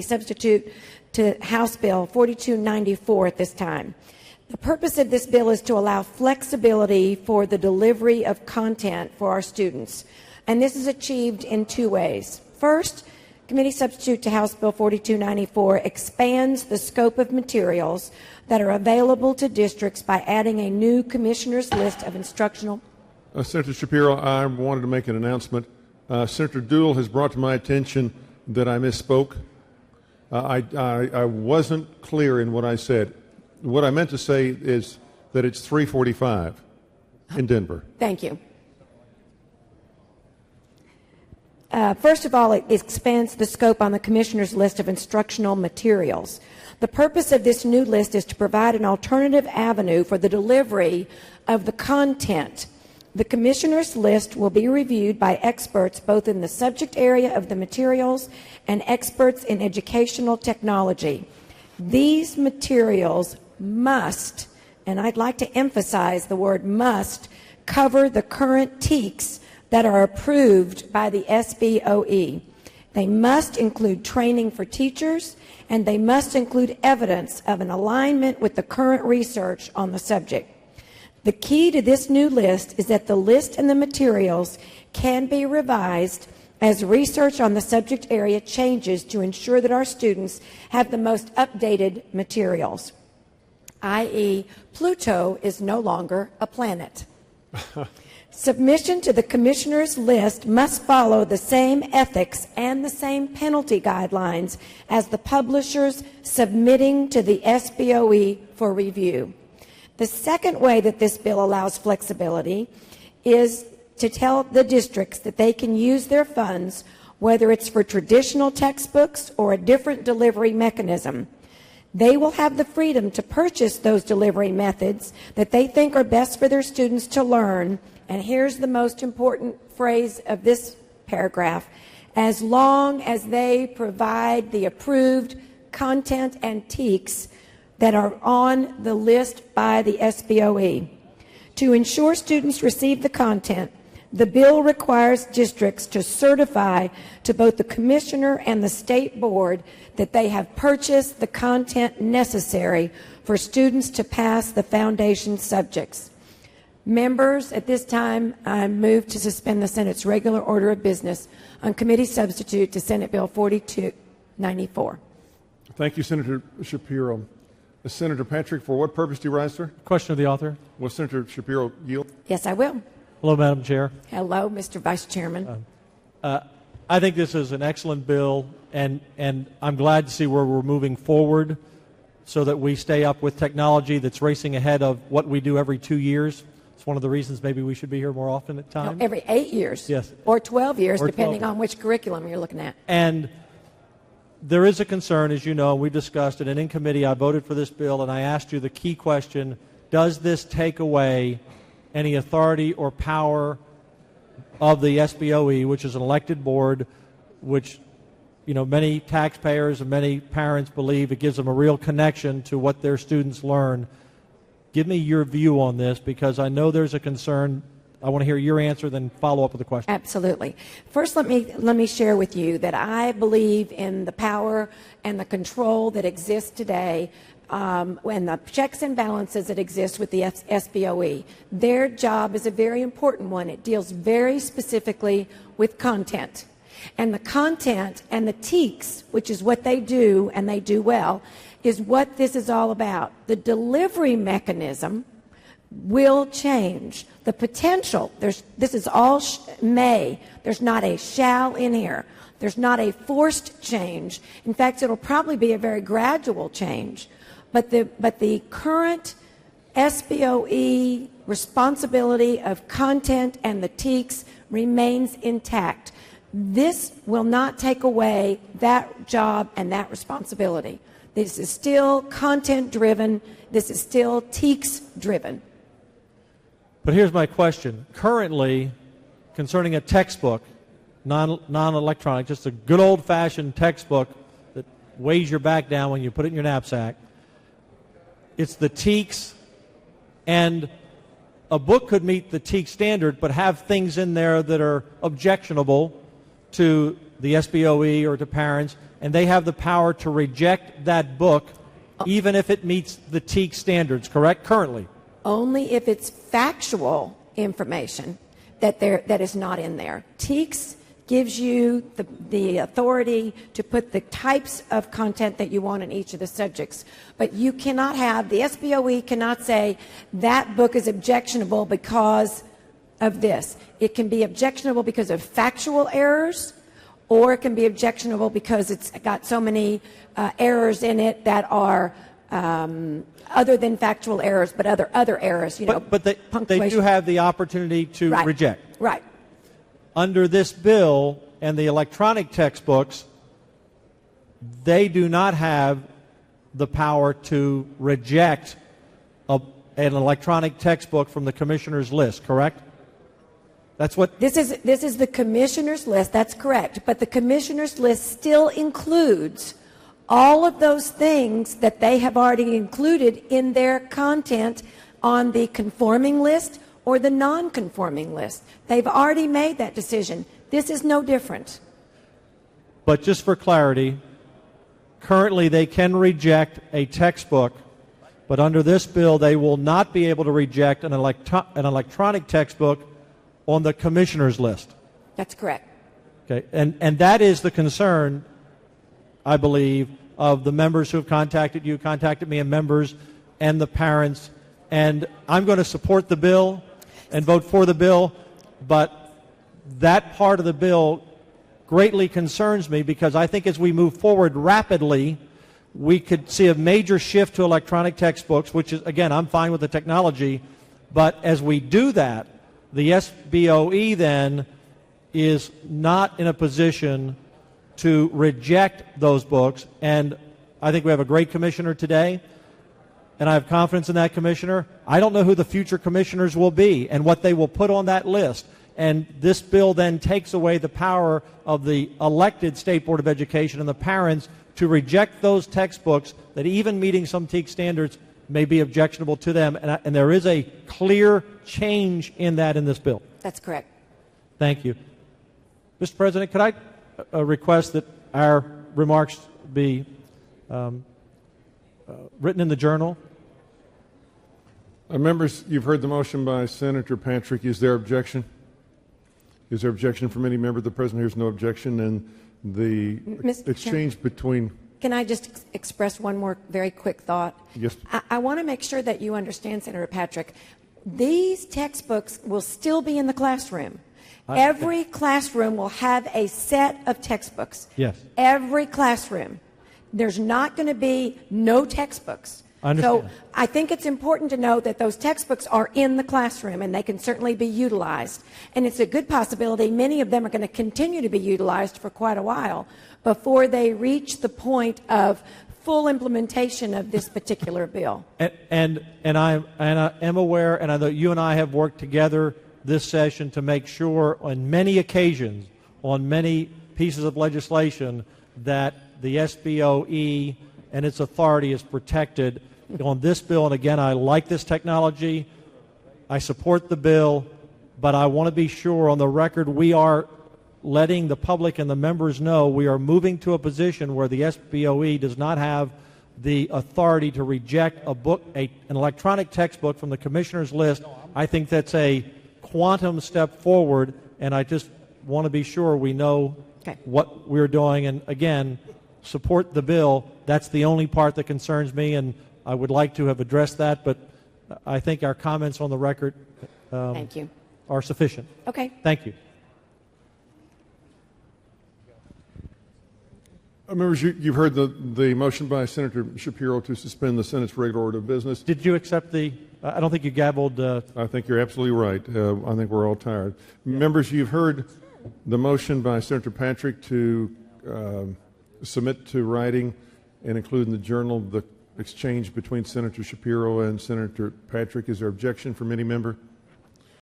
substitute to House Bill 4294 at this time. The purpose of this bill is to allow flexibility for the delivery of content for our students, and this is achieved in two ways. First, committee substitute to House Bill 4294 expands the scope of materials that are available to districts by adding a new commissioner's list of instructional. Senator Shapiro, I wanted to make an announcement. Senator Dooley has brought to my attention that I misspoke. I wasn't clear in what I said. What I meant to say is that it's 3:45 in Denver. Thank you. First of all, it expands the scope on the Commissioner's list of instructional materials. The purpose of this new list is to provide an alternative avenue for the delivery of the content. The Commissioner's list will be reviewed by experts both in the subject area of the materials and experts in educational technology. These materials must, and I'd like to emphasize the word must, cover the current TEKS that are approved by the SBOE. They must include training for teachers, and they must include evidence of an alignment with the current research on the subject. The key to this new list is that the list and the materials can be revised as research on the subject area changes to ensure that our students have the most updated materials, i.e., Pluto is no longer a planet. Submission to the Commissioner's list must follow the same ethics and the same penalty guidelines as the publishers submitting to the SBOE for review. The second way that this bill allows flexibility is to tell the districts that they can use their funds, whether it's for traditional textbooks or a different delivery mechanism. They will have the freedom to purchase those delivery methods that they think are best for their students to learn. And here's the most important phrase of this paragraph: as long as they provide the approved content and TEKS that are on the list by the SBOE. To ensure students receive the content, the bill requires districts to certify to both the Commissioner and the State Board that they have purchased the content necessary for students to pass the foundation subjects. Members, at this time, I move to suspend the Senate's regular order of business on committee substitute to Senate Bill 4294. Thank you, Senator Shapiro. Senator Patrick, for what purpose do you rise, sir? Question of the author. Will Senator Shapiro yield? Yes, I will. Hello, Madam Chair. Hello, Mr. Vice Chairman. I think this is an excellent bill, and I'm glad to see where we're moving forward so that we stay up with technology that's racing ahead of what we do every 2 years. It's one of the reasons maybe we should be here more often at times. No, every 8 years. Yes. Or 12 years, or depending 12. on which curriculum you're looking at. And there is a concern, as you know, we discussed it, and in committee I voted for this bill, and I asked you the key question: does this take away any authority or power of the SBOE, which is an elected board, which, you know, many taxpayers and many parents believe it gives them a real connection to what their students learn? Give me your view on this, because I know there's a concern. I want to hear your answer, then follow up with a question. Absolutely. First, let me share with you that I believe in the power and the control that exists today, and the checks and balances that exist with the SBOE. Their job is a very important one. It deals very specifically with content. And the content and the TEKS, which is what they do, and they do well, is what this is all about. The delivery mechanism will change. The potential, this is all may. There's not a shall in here. There's not a forced change. In fact, it'll probably be a very gradual change. But the current SBOE responsibility of content and the TEKS remains intact. This will not take away that job and that responsibility. This is still content-driven. This is still TEKS-driven. But here's my question. Currently, concerning a textbook, non-electronic, just a good old-fashioned textbook that weighs your back down when you put it in your knapsack, it's the TEKS, and a book could meet the TEKS standard but have things in there that are objectionable to the SBOE or to parents. and they have the power to reject that book even if it meets the TEAC standards, correct, currently? Only if it's factual information that is not in there. TEACS gives you the authority to put the types of content that you want in each of the subjects. But you cannot have, the SBOE cannot say that book is objectionable because of this. It can be objectionable because of factual errors, or it can be objectionable because it's got so many errors in it that are other than factual errors, but other errors. But they do have the opportunity to reject. Right. Under this bill and the electronic textbooks, they do not have the power to reject an electronic textbook from the commissioner's list, correct? That's what this is the commissioner's list. That's correct. But the commissioner's list still includes all of those things that they have already included in their content on the conforming list or the non-conforming list. They've already made that decision. This is no different. But just for clarity, currently they can reject a textbook, but under this bill they will not be able to reject an electronic textbook on the commissioner's list. That's correct. Okay, and that is the concern, I believe, of the members who have contacted you, contacted me, and members and the parents. And I'm going to support the bill and vote for the bill, but that part of the bill greatly concerns me because I think as we move forward rapidly, we could see a major shift to electronic textbooks, which is, again, I'm fine with the technology, but as we do that, the SBOE then is not in a position to reject those books, and I think we have a great commissioner today, and I have confidence in that commissioner. I don't know who the future commissioners will be and what they will put on that list, and this bill then takes away the power of the elected State Board of Education and the parents to reject those textbooks that even meeting some TEAC standards may be objectionable to them, and there is a clear change in that in this bill. That's correct. Thank you. Mr. President, could I request that our remarks be written in the journal? Members, you've heard the motion by Senator Patrick. Is there objection? Is there objection from any member? The President hears no objection, and the exchange between... Can I just express one more very quick thought? Yes. I want to make sure that you understand, Senator Patrick, these textbooks will still be in the classroom. Every classroom will have a set of textbooks. Yes. Every classroom. There's not going to be no textbooks. So I think it's important to know that those textbooks are in the classroom and they can certainly be utilized. And it's a good possibility many of them are going to continue to be utilized for quite a while before they reach the point of full implementation of this particular bill. And I am aware, and I know you and I have worked together this session to make sure on many occasions, on many pieces of legislation, that the SBOE and its authority is protected. On this bill, and again, I like this technology, I support the bill, but I want to be sure on the record we are letting the public and the members know we are moving to a position where the SBOE does not have the authority to reject a book, an electronic textbook from the commissioner's list. I think that's a quantum step forward, and I just want to be sure we know what we're doing, and again, support the bill. That's the only part that concerns me, and I would like to have addressed that, but I think our comments on the record Thank you. are sufficient. Okay. Thank you. Members, you've heard the motion by Senator Shapiro to suspend the Senate's regular order of business. Did you accept the... I don't think you gabbled... I think you're absolutely right. I think we're all tired. Yeah. Members, you've heard the motion by Senator Patrick to submit to writing and include in the journal the exchange between Senator Shapiro and Senator Patrick. Is there objection from any member?